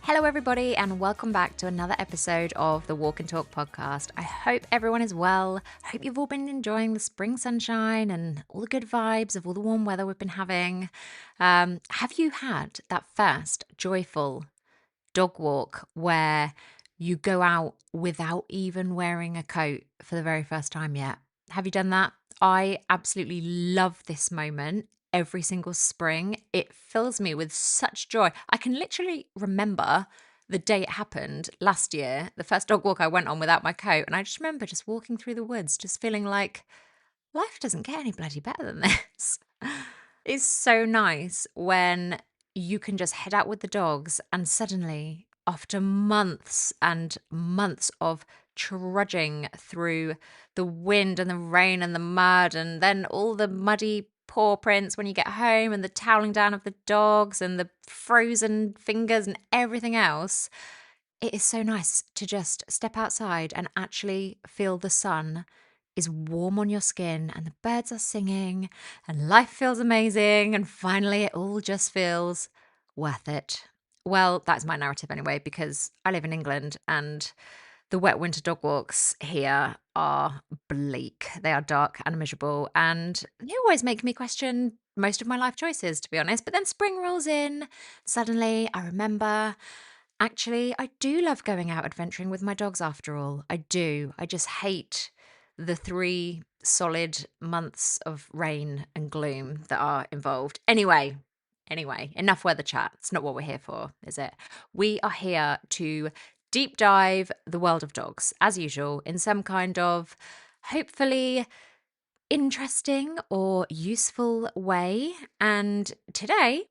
Hello, everybody, and welcome back to another episode of the Walk and Talk podcast. I hope everyone is well. I hope you've all been enjoying the spring sunshine and all the good vibes of all the warm weather we've been having. Have you had that first joyful dog walk where you go out without even wearing a coat for the very first time yet? Have you done that? I absolutely love this moment every single spring. It fills me with such joy. I can literally remember the day it happened last year, the first dog walk I went on without my coat. And I just remember just walking through the woods, just feeling like life doesn't get any bloody better than this. It's so nice when you can just head out with the dogs and suddenly, after months and months of trudging through the wind and the rain and the mud, and then all the muddy paw prints when you get home, and the toweling down of the dogs and the frozen fingers and everything else, it is so nice to just step outside and actually feel the sun is warm on your skin and the birds are singing and life feels amazing, and finally it all just feels worth it. Well, that's my narrative anyway, because I live in England and the wet winter dog walks here are bleak. They are dark and miserable, and they always make me question most of my life choices, to be honest. But then spring rolls in. Suddenly, I remember actually, I do love going out adventuring with my dogs after all. I do. I just hate the 3 solid months of rain and gloom that are involved. Anyway, enough weather chat. It's not what we're here for, is it? We are here to deep dive the world of dogs, as usual, in some kind of hopefully interesting or useful way. And today,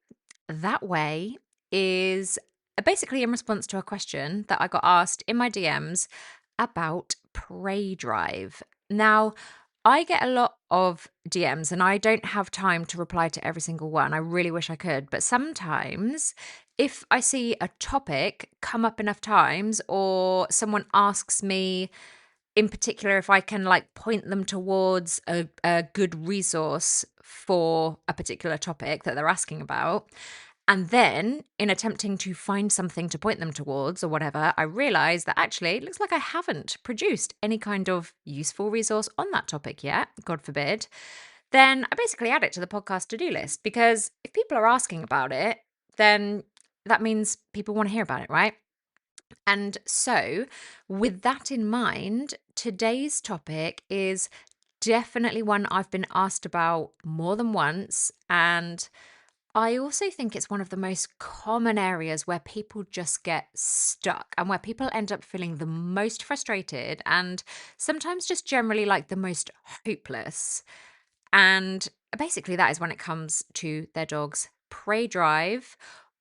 that way is basically in response to a question that I got asked in my DMs about prey drive. Now, I get a lot of DMs and I don't have time to reply to every single one. I really wish I could. But sometimes, if I see a topic come up enough times, or someone asks me in particular if I can like point them towards a good resource for a particular topic that they're asking about, and then in attempting to find something to point them towards or whatever, I realize that actually it looks like I haven't produced any kind of useful resource on that topic yet, God forbid, then I basically add it to the podcast to-do list, because if people are asking about it, then that means people want to hear about it, right? And so, with that in mind, today's topic is definitely one I've been asked about more than once. And I also think it's one of the most common areas where people just get stuck and where people end up feeling the most frustrated and sometimes just generally like the most hopeless. And basically, that is when it comes to their dog's prey drive,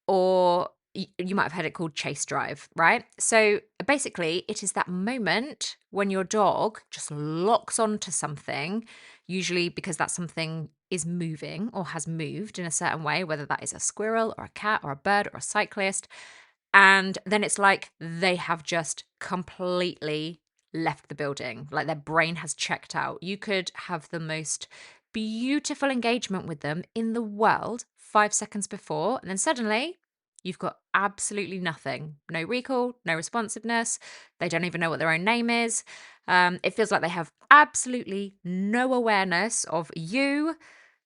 or you might have heard it called chase drive, right? So basically, it is that moment when your dog just locks onto something, usually because that something is moving or has moved in a certain way, whether that is a squirrel or a cat or a bird or a cyclist. And then it's like they have just completely left the building, like their brain has checked out. You could have the most beautiful engagement with them in the world 5 seconds before, and then suddenly you've got absolutely nothing. No recall, no responsiveness. They don't even know what their own name is. It feels like they have absolutely no awareness of you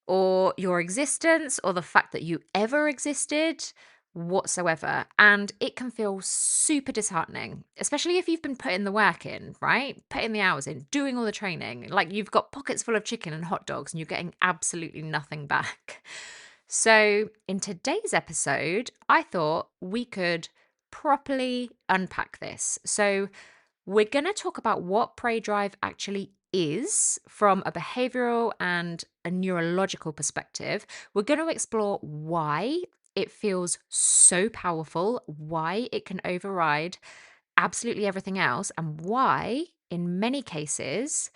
or your existence or the fact that you ever existed whatsoever. And it can feel super disheartening, especially if you've been putting the work in, right? Putting the hours in, doing all the training. Like you've got pockets full of chicken and hot dogs and you're getting absolutely nothing back. So, in today's episode, I thought we could properly unpack this. So, we're going to talk about what prey drive actually is from a behavioral and a neurological perspective. We're going to explore why it feels so powerful, why it can override absolutely everything else, and why, in many cases,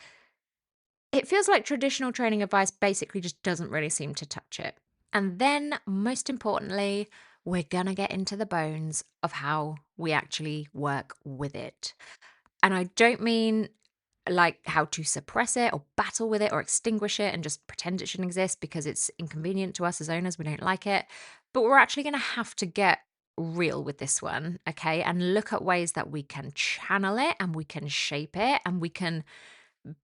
it feels like traditional training advice basically just doesn't really seem to touch it. And then, most importantly, we're going to get into the bones of how we actually work with it. And I don't mean like how to suppress it or battle with it or extinguish it and just pretend it shouldn't exist because it's inconvenient to us as owners. We don't like it. But we're actually going to have to get real with this one, okay, and look at ways that we can channel it and we can shape it and we can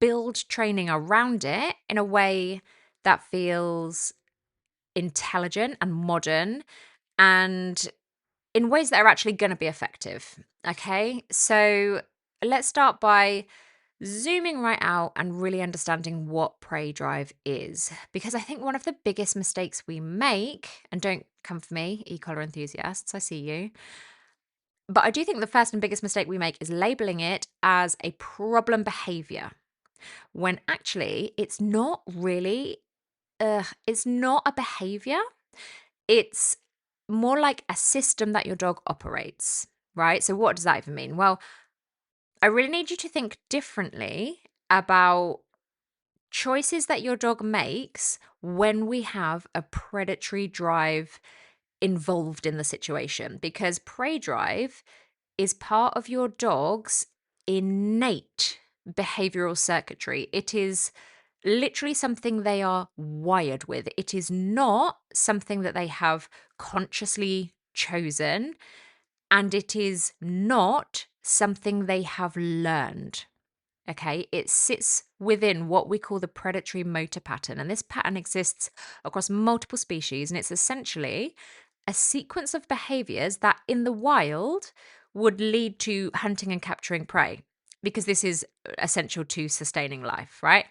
build training around it in a way that feels intelligent and modern and in ways that are actually going to be effective. Okay, so let's start by zooming right out and really understanding what prey drive is. Because I think one of the biggest mistakes we make, and don't come for me, e-collar enthusiasts, I see you, but I do think the first and biggest mistake we make is labeling it as a problem behavior when actually it's not really, it's not a behavior. It's more like a system that your dog operates, right? So, what does that even mean? Well, I really need you to think differently about choices that your dog makes when we have a predatory drive involved in the situation, because prey drive is part of your dog's innate behavioral circuitry. It is literally something they are wired with. It is not something that they have consciously chosen, and it is not something they have learned. Okay, it sits within what we call the predatory motor pattern. And this pattern exists across multiple species. And it's essentially a sequence of behaviors that in the wild would lead to hunting and capturing prey, because this is essential to sustaining life, right?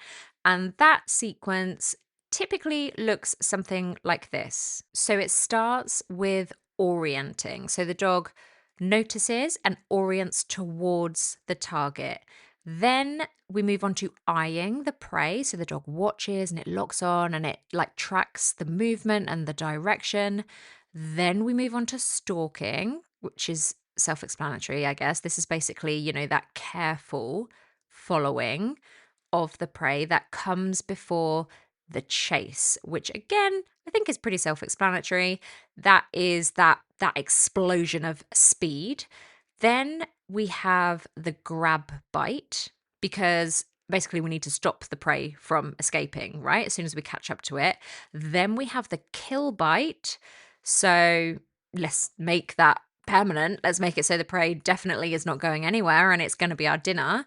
And that sequence typically looks something like this. So it starts with orienting. So the dog notices and orients towards the target. Then we move on to eyeing the prey. So the dog watches and it locks on and it like tracks the movement and the direction. Then we move on to stalking, which is self-explanatory, I guess. This is basically, that careful following of the prey that comes before the chase, which again, I think is pretty self-explanatory. That is that explosion of speed. Then we have the grab bite, because basically we need to stop the prey from escaping, right? As soon as we catch up to it. Then we have the kill bite. So let's make that permanent. Let's make it so the prey definitely is not going anywhere and it's going to be our dinner.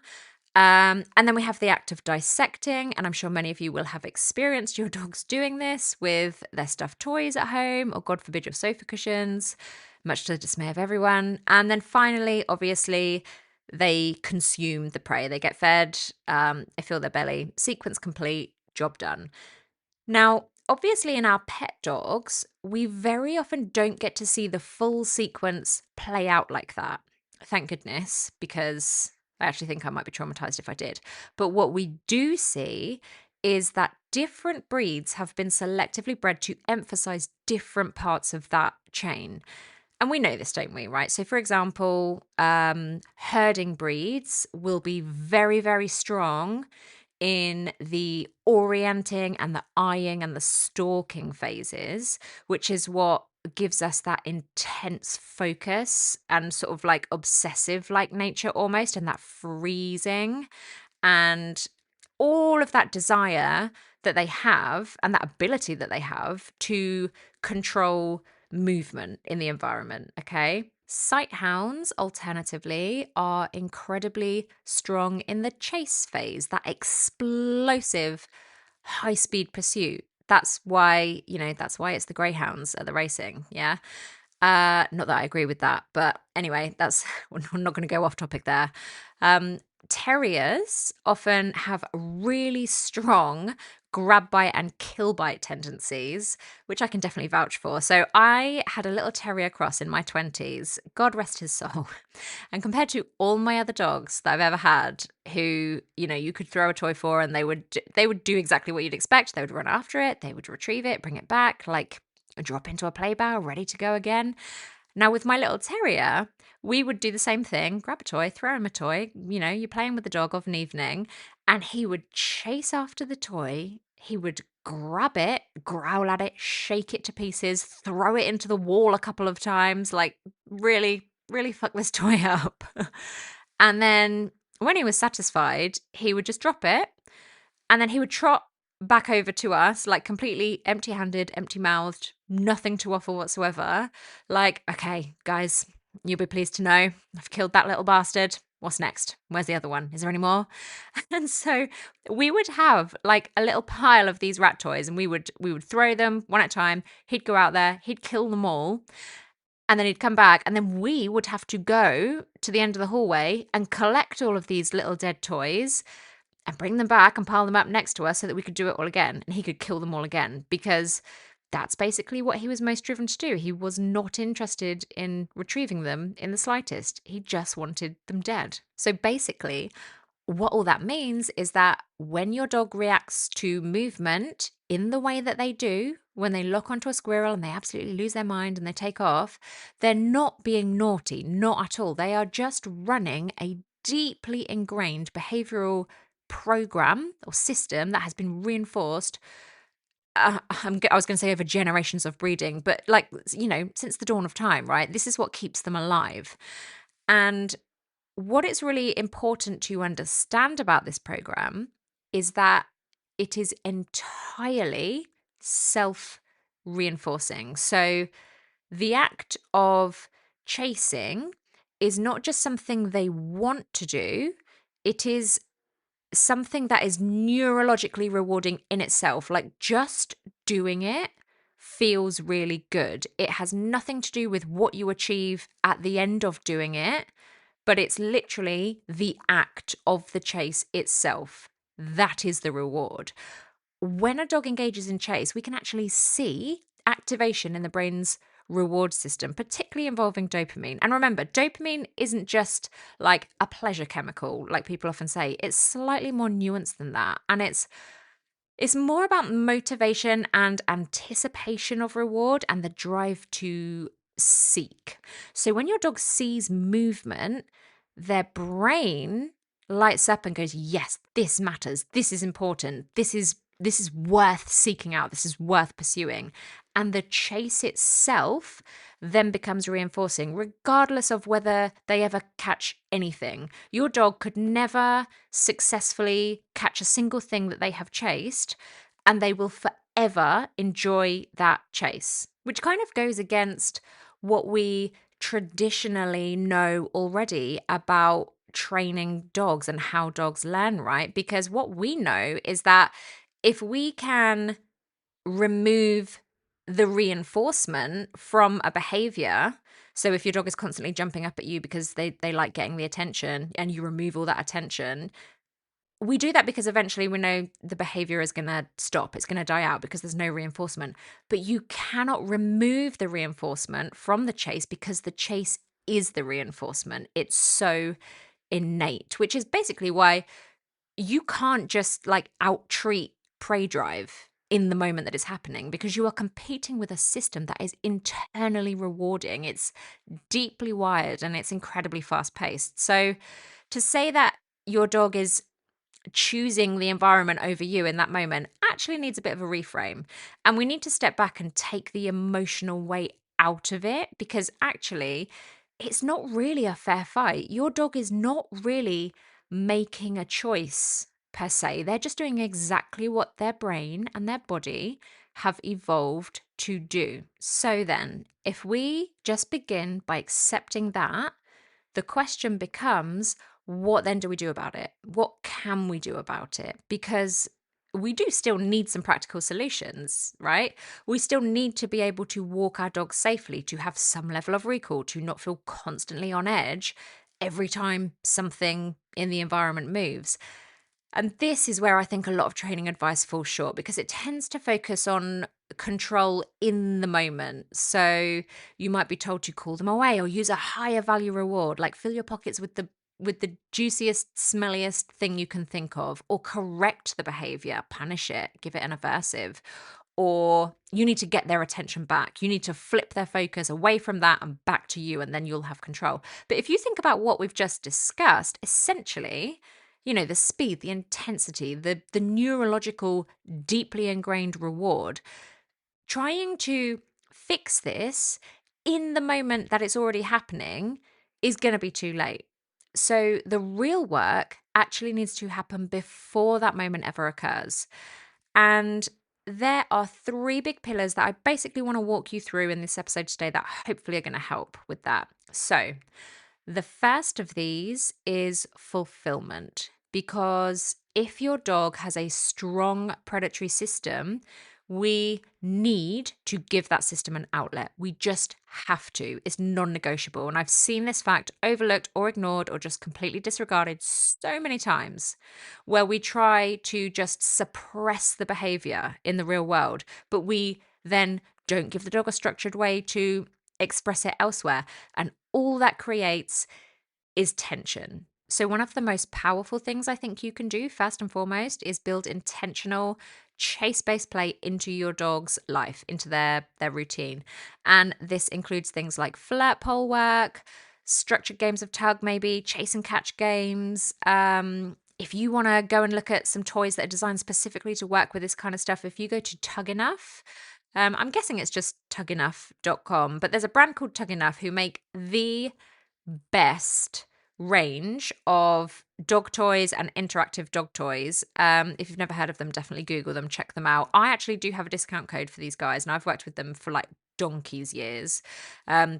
And then we have the act of dissecting, and I'm sure many of you will have experienced your dogs doing this with their stuffed toys at home, or God forbid, your sofa cushions, much to the dismay of everyone. And then finally, obviously, they consume the prey. They get fed, they fill their belly, sequence complete, job done. Now, obviously, in our pet dogs, we very often don't get to see the full sequence play out like that. Thank goodness, because I actually think I might be traumatized if I did. But what we do see is that different breeds have been selectively bred to emphasize different parts of that chain. And we know this, don't we? Right. So, for example, herding breeds will be very, very strong in the orienting and the eyeing and the stalking phases, which is what gives us that intense focus and sort of like obsessive like nature almost, and that freezing and all of that desire that they have and that ability that they have to control movement in the environment. Okay. Sight hounds, alternatively, are incredibly strong in the chase phase, that explosive high speed pursuit. That's why, that's why it's the greyhounds at the racing. Yeah. Not that I agree with that, but anyway, we're not going to go off topic there. Terriers often have really strong grab bite and kill bite tendencies, which I can definitely vouch for. So I had a little terrier cross in my 20s, God rest his soul. And compared to all my other dogs that I've ever had, who, you could throw a toy for and they would do exactly what you'd expect. They would run after it, they would retrieve it, bring it back, like drop into a play barrel, ready to go again. Now, with my little terrier, we would do the same thing, grab a toy, throw him a toy. You're playing with the dog of an evening, and he would chase after the toy. He would grab it, growl at it, shake it to pieces, throw it into the wall a couple of times, like really, really fuck this toy up. And then when he was satisfied, he would just drop it, and then he would trot back over to us, like completely empty handed, empty mouthed, nothing to offer whatsoever. Like, okay, guys, you'll be pleased to know I've killed that little bastard. What's next? Where's the other one? Is there any more? And so we would have like a little pile of these rat toys, and we would throw them one at a time. He'd go out there, he'd kill them all, and then he'd come back, and then we would have to go to the end of the hallway and collect all of these little dead toys and bring them back and pile them up next to us so that we could do it all again and he could kill them all again, because that's basically what he was most driven to do. He was not interested in retrieving them in the slightest. He just wanted them dead. So basically, what all that means is that when your dog reacts to movement in the way that they do, when they lock onto a squirrel and they absolutely lose their mind and they take off, they're not being naughty, not at all. They are just running a deeply ingrained behavioral program or system that has been reinforced. I was going to say over generations of breeding, but like, since the dawn of time, right? This is what keeps them alive. And what it's really important to understand about this program is that it is entirely self reinforcing. So the act of chasing is not just something they want to do, it is something that is neurologically rewarding in itself. Like, just doing it feels really good. It has nothing to do with what you achieve at the end of doing it, but it's literally the act of the chase itself. That is the reward. When a dog engages in chase, we can actually see activation in the brain's reward system, particularly involving dopamine. And remember, dopamine isn't just like a pleasure chemical, like people often say. It's slightly more nuanced than that. And it's more about motivation and anticipation of reward and the drive to seek. So when your dog sees movement, their brain lights up and goes, yes, this matters. This is important. This is worth seeking out. This is worth pursuing. And the chase itself then becomes reinforcing, regardless of whether they ever catch anything. Your dog could never successfully catch a single thing that they have chased, and they will forever enjoy that chase, which kind of goes against what we traditionally know already about training dogs and how dogs learn, right? Because what we know is that if we can remove the reinforcement from a behavior, so if your dog is constantly jumping up at you because they like getting the attention, and you remove all that attention, we do that because eventually we know the behavior is going to stop. It's going to die out because there's no reinforcement. But you cannot remove the reinforcement from the chase because the chase is the reinforcement. It's so innate, which is basically why you can't just like out treat prey drive in the moment that is happening, because you are competing with a system that is internally rewarding. It's deeply wired and it's incredibly fast paced. So to say that your dog is choosing the environment over you in that moment actually needs a bit of a reframe. And we need to step back and take the emotional weight out of it, because actually it's not really a fair fight. Your dog is not really making a choice per se. They're just doing exactly what their brain and their body have evolved to do. So then, if we just begin by accepting that, the question becomes, what then do we do about it? What can we do about it? Because we do still need some practical solutions, right? We still need to be able to walk our dogs safely, to have some level of recall, to not feel constantly on edge every time something in the environment moves. And this is where I think a lot of training advice falls short, because it tends to focus on control in the moment. So you might be told to call them away or use a higher value reward, like fill your pockets with the juiciest, smelliest thing you can think of, or correct the behavior, punish it, give it an aversive, or you need to get their attention back. You need to flip their focus away from that and back to you, and then you'll have control. But if you think about what we've just discussed, essentially, the speed, the intensity, the neurological, deeply ingrained reward, trying to fix this in the moment that it's already happening is going to be too late. So the real work actually needs to happen before that moment ever occurs. And there are three big pillars that I basically want to walk you through in this episode today that hopefully are going to help with that. So, the first of these is fulfillment, because if your dog has a strong predatory system, we need to give that system an outlet. We just have to. It's non negotiable. And I've seen this fact overlooked or ignored or just completely disregarded so many times, where we try to just suppress the behavior in the real world, but we then don't give the dog a structured way to express it elsewhere. And all that creates is tension. So, one of the most powerful things I think you can do, first and foremost, is build intentional chase based play into your dog's life, into their routine. And this includes things like flirt pole work, structured games of tug, maybe chase and catch games. If you want to go and look at some toys that are designed specifically to work with this kind of stuff, if you go to Tug Enough, I'm guessing it's just tugenough.com, but there's a brand called Tug Enough who make the best range of dog toys and interactive dog toys. If you've never heard of them, definitely Google them, check them out. I actually do have a discount code for these guys, and I've worked with them for like donkey's years,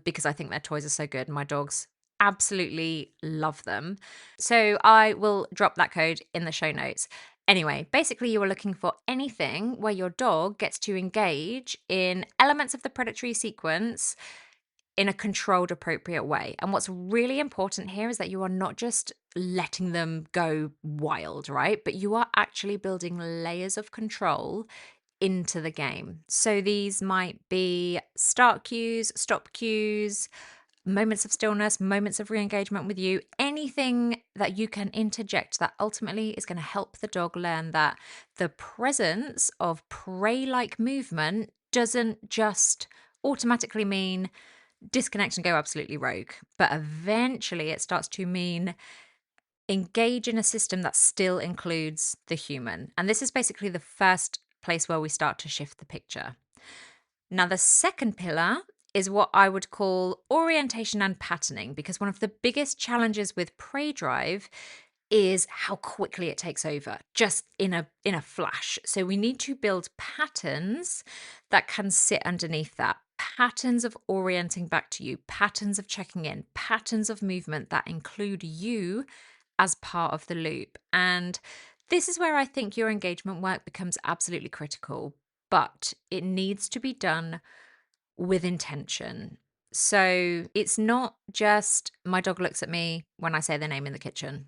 because I think their toys are so good. My dogs absolutely love them. So I will drop that code in the show notes. Anyway, basically, you are looking for anything where your dog gets to engage in elements of the predatory sequence in a controlled, appropriate way. And what's really important here is that you are not just letting them go wild, right? But you are actually building layers of control into the game. So these might be start cues, stop cues, moments of stillness, moments of re-engagement with you, anything that you can interject that ultimately is going to help the dog learn that the presence of prey-like movement doesn't just automatically mean disconnect and go absolutely rogue, but eventually it starts to mean engage in a system that still includes the human. And this is basically the first place where we start to shift the picture. Now, the second pillar is what I would call orientation and patterning, because one of the biggest challenges with prey drive is how quickly it takes over, just in a flash. So we need to build patterns that can sit underneath that. Patterns of orienting back to you, patterns of checking in, patterns of movement that include you as part of the loop. And this is where I think your engagement work becomes absolutely critical, but it needs to be done with intention. So it's not just my dog looks at me when I say their name in the kitchen,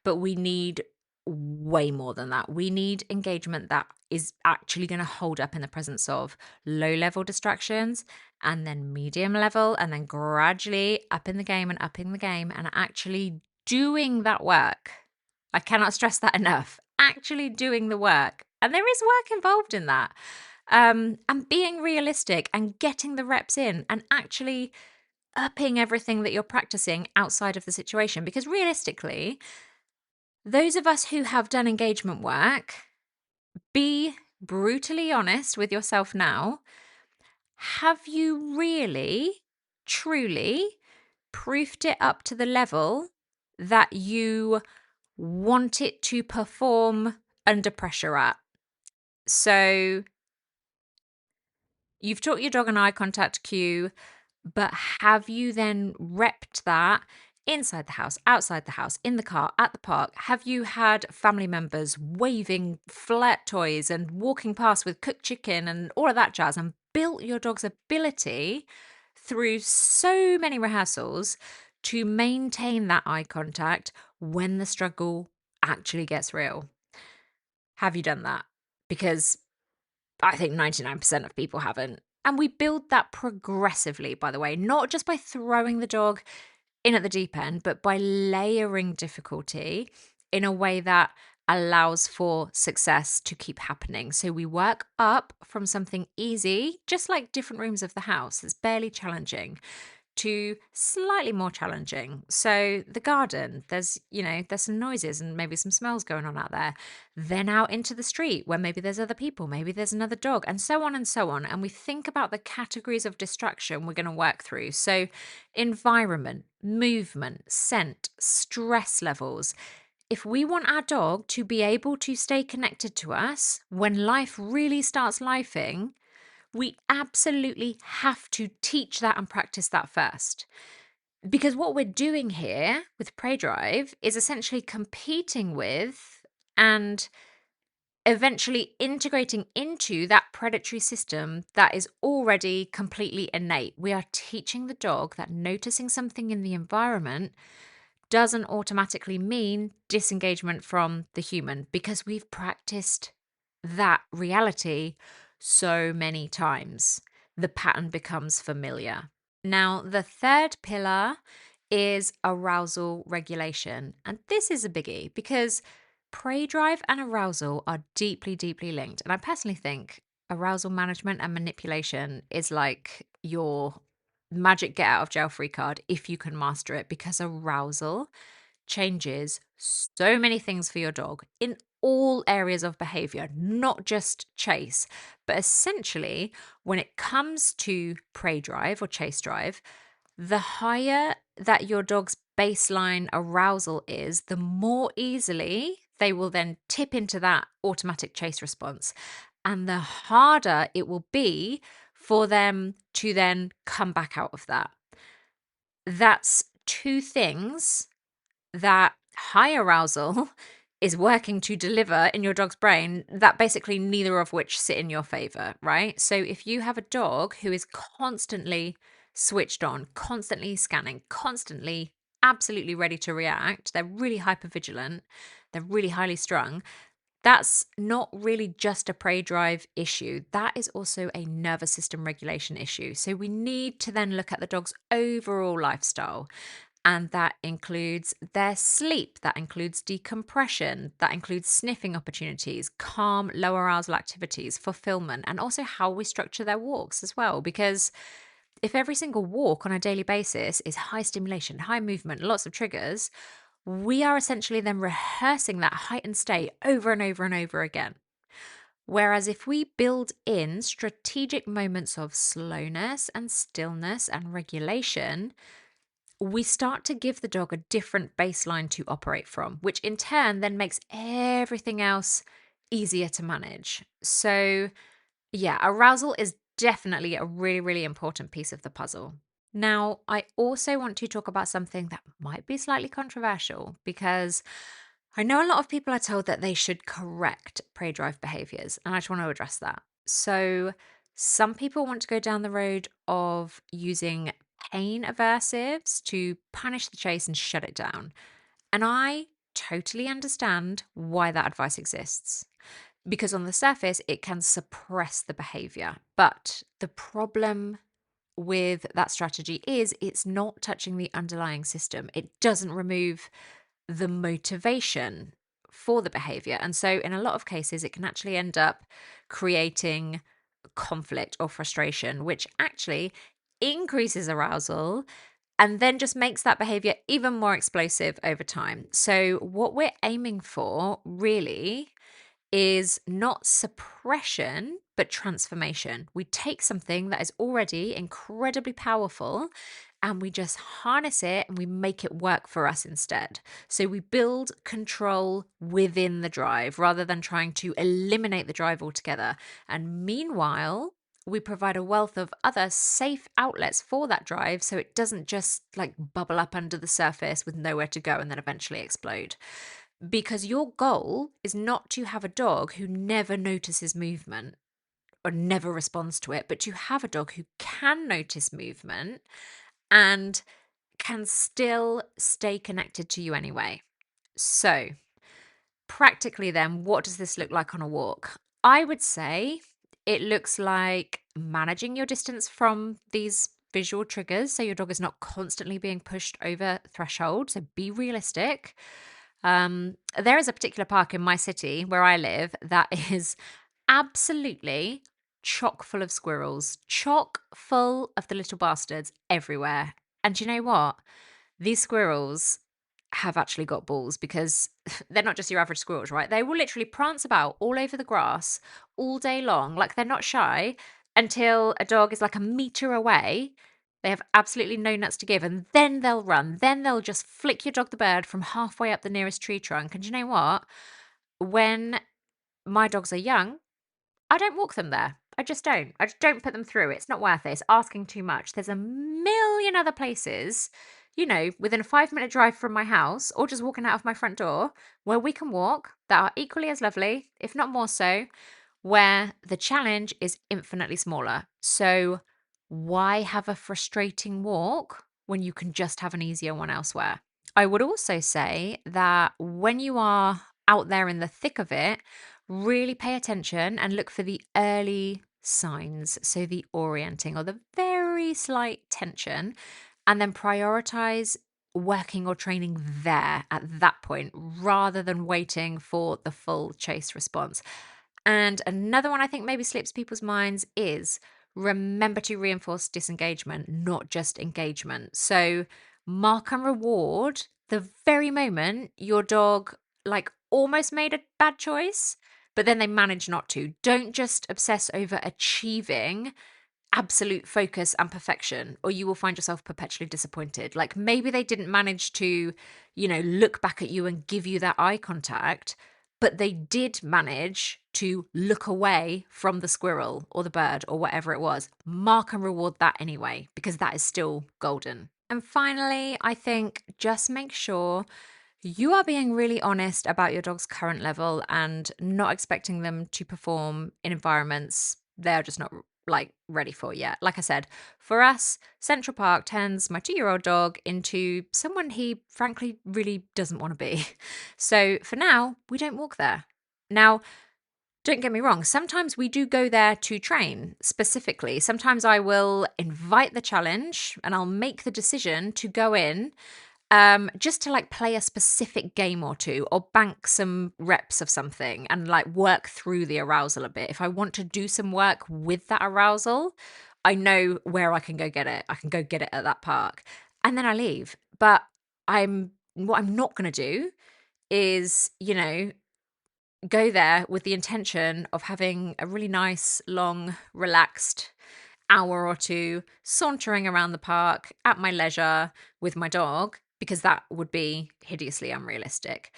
but we need way more than that. We need engagement that is actually going to hold up in the presence of low level distractions, and then medium level, and then gradually up in the game and up in the game, and actually doing that work. I cannot stress that enough. Actually doing the work. And there is work involved in that. And being realistic and getting the reps in and actually upping everything that you're practicing outside of the situation. Because realistically, those of us who have done engagement work, be brutally honest with yourself now. Have you really, truly proofed it up to the level that you want it to perform under pressure at? So you've taught your dog an eye contact cue, but have you then repped that inside the house, outside the house, in the car, at the park? Have you had family members waving flirt toys and walking past with cooked chicken and all of that jazz, and built your dog's ability through so many rehearsals to maintain that eye contact when the struggle actually gets real? Have you done that? Because I think 99% of people haven't. And we build that progressively, by the way, not just by throwing the dog in at the deep end, but by layering difficulty in a way that allows for success to keep happening. So we work up from something easy, just like different rooms of the house. It's barely challenging, to slightly more challenging. So the garden, there's some noises and maybe some smells going on out there. Then out into the street where maybe there's other people, maybe there's another dog, and so on and so on. And we think about the categories of distraction we're going to work through. So environment, movement, scent, stress levels. if we want our dog to be able to stay connected to us when life really starts lifing, we absolutely have to teach that and practice that first. Because what we're doing here with Prey Drive is essentially competing with and eventually integrating into that predatory system that is already completely innate. We are teaching the dog that noticing something in the environment doesn't automatically mean disengagement from the human because we've practiced that reality so many times. The pattern becomes familiar. Now, the third pillar is arousal regulation. And this is a biggie because prey drive and arousal are deeply, deeply linked. And I personally think arousal management and manipulation is like your magic get out of jail free card if you can master it, because arousal changes so many things for your dog in all areas of behavior, not just chase. But essentially, when it comes to prey drive or chase drive, the higher that your dog's baseline arousal is, the more easily they will then tip into that automatic chase response. And the harder it will be for them to then come back out of that. That's two things that high arousal is working to deliver in your dog's brain, that basically neither of which sit in your favor, right? So if you have a dog who is constantly switched on, constantly scanning, constantly absolutely ready to react, they're really hyper vigilant, they're really highly strung, that's not really just a prey drive issue. That is also a nervous system regulation issue. So we need to then look at the dog's overall lifestyle. And that includes their sleep, that includes decompression, that includes sniffing opportunities, calm, low arousal activities, fulfillment, and also how we structure their walks as well. Because if every single walk on a daily basis is high stimulation, high movement, lots of triggers, we are essentially then rehearsing that heightened state over and over and over again. Whereas if we build in strategic moments of slowness and stillness and regulation, we start to give the dog a different baseline to operate from, which in turn then makes everything else easier to manage. So, yeah, arousal is definitely a really, really important piece of the puzzle. Now, I also want to talk about something that might be slightly controversial because I know a lot of people are told that they should correct prey drive behaviors, and I just want to address that. So, some people want to go down the road of using pain aversives to punish the chase and shut it down. And I totally understand why that advice exists. Because on the surface, it can suppress the behavior. But the problem with that strategy is it's not touching the underlying system. It doesn't remove the motivation for the behavior. And so, in a lot of cases, it can actually end up creating conflict or frustration, which actually increases arousal and then just makes that behavior even more explosive over time. So, what we're aiming for really is not suppression, but transformation. We take something that is already incredibly powerful and we just harness it and we make it work for us instead. So we build control within the drive rather than trying to eliminate the drive altogether. And meanwhile, we provide a wealth of other safe outlets for that drive so it doesn't just like bubble up under the surface with nowhere to go and then eventually explode. Because your goal is not to have a dog who never notices movement or never responds to it, but to have a dog who can notice movement and can still stay connected to you anyway. So, practically, then, what does this look like on a walk? I would say it looks like managing your distance from these visual triggers so your dog is not constantly being pushed over threshold. So, be realistic. There is a particular park in my city where I live that is absolutely chock full of squirrels, chock full of the little bastards everywhere. And do you know what? These squirrels have actually got balls because they're not just your average squirrels, right? They will literally prance about all over the grass all day long, like they're not shy, until a dog is like a meter away. They have absolutely no nuts to give, and then they'll run. Then they'll just flick your dog the bird from halfway up the nearest tree trunk. And you know what? When my dogs are young, I don't walk them there. I just don't. I just don't put them through. It's not worth it. It's asking too much. There's a million other places, within a 5-minute drive from my house or just walking out of my front door where we can walk that are equally as lovely, if not more so, where the challenge is infinitely smaller. So, why have a frustrating walk when you can just have an easier one elsewhere? I would also say that when you are out there in the thick of it, really pay attention and look for the early signs. So, the orienting or the very slight tension, and then prioritize working or training there at that point rather than waiting for the full chase response. And another one I think maybe slips people's minds is remember to reinforce disengagement, not just engagement. So mark and reward the very moment your dog almost made a bad choice, but then they manage not to. Don't just obsess over achieving absolute focus and perfection, or you will find yourself perpetually disappointed. Like maybe they didn't manage to, look back at you and give you that eye contact, but they did manage to look away from the squirrel or the bird or whatever it was. Mark and reward that anyway, because that is still golden. And finally, I think just make sure you are being really honest about your dog's current level and not expecting them to perform in environments they're just not ready for yet. Like I said, for us, Central Park turns my 2-year-old dog into someone he frankly really doesn't want to be. So for now, we don't walk there. Now, don't get me wrong, sometimes we do go there to train specifically. Sometimes I will invite the challenge and I'll make the decision to go in just to play a specific game or two or bank some reps of something and work through the arousal a bit. If I want to do some work with that arousal, I know where I can go get it. I can go get it at that park and then I leave. But what I'm not going to do is, go there with the intention of having a really nice, long, relaxed hour or two sauntering around the park at my leisure with my dog, because that would be hideously unrealistic.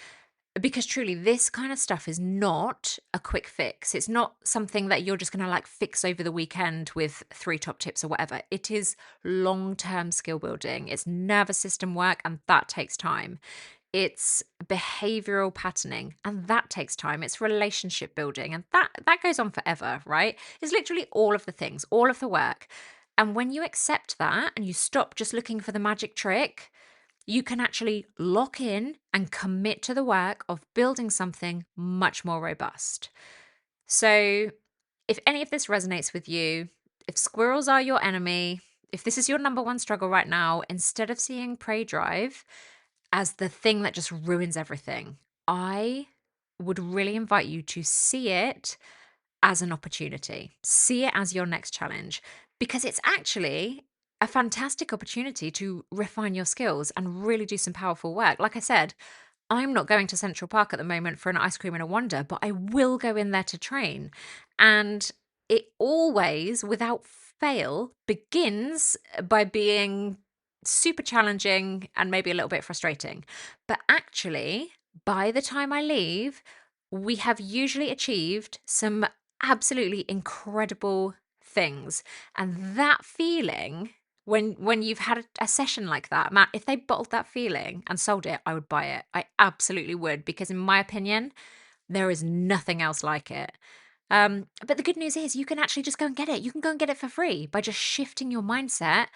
Because truly, this kind of stuff is not a quick fix. It's not something that you're just going to fix over the weekend with 3 top tips or whatever. It is long-term skill building. It's nervous system work, and that takes time. It's behavioral patterning, and that takes time. It's relationship building, and that goes on forever, right? It's literally all of the things, all of the work. And when you accept that and you stop just looking for the magic trick, you can actually lock in and commit to the work of building something much more robust. So, if any of this resonates with you, if squirrels are your enemy, if this is your number one struggle right now, instead of seeing prey drive as the thing that just ruins everything, I would really invite you to see it as an opportunity. See it as your next challenge, because it's actually a fantastic opportunity to refine your skills and really do some powerful work. Like I said, I'm not going to Central Park at the moment for an ice cream and a wonder, but I will go in there to train. And it always, without fail, begins by being super challenging and maybe a little bit frustrating. But actually, by the time I leave, we have usually achieved some absolutely incredible things. And that feeling, when you've had a session like that, Matt, if they bottled that feeling and sold it, I would buy it. I absolutely would, because in my opinion, there is nothing else like it. But the good news is you can actually just go and get it. You can go and get it for free by just shifting your mindset,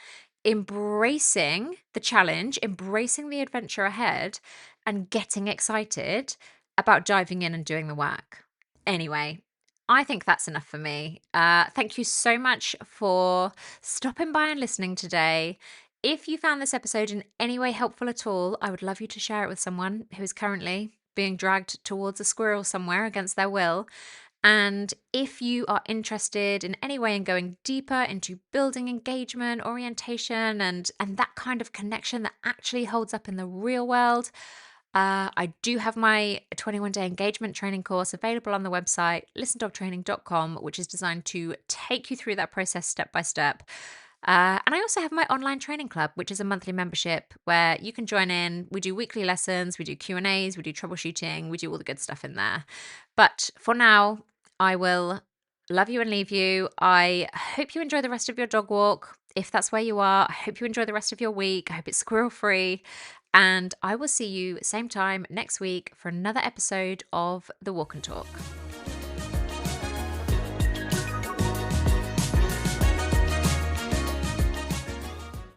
embracing the challenge, embracing the adventure ahead, and getting excited about diving in and doing the work. Anyway, I think that's enough for me. Thank you so much for stopping by and listening today. If you found this episode in any way helpful at all, I would love you to share it with someone who is currently being dragged towards a squirrel somewhere against their will. And if you are interested in any way in going deeper into building engagement, orientation, and that kind of connection that actually holds up in the real world, I do have my 21-day engagement training course available on the website listendogtraining.com, which is designed to take you through that process step by step. And I also have my online training club, which is a monthly membership where you can join in. We do weekly lessons, we do Q&As, we do troubleshooting, we do all the good stuff in there. But for now, I will love you and leave you. I hope you enjoy the rest of your dog walk. If that's where you are, I hope you enjoy the rest of your week. I hope it's squirrel free. And I will see you same time next week for another episode of The Walk and Talk.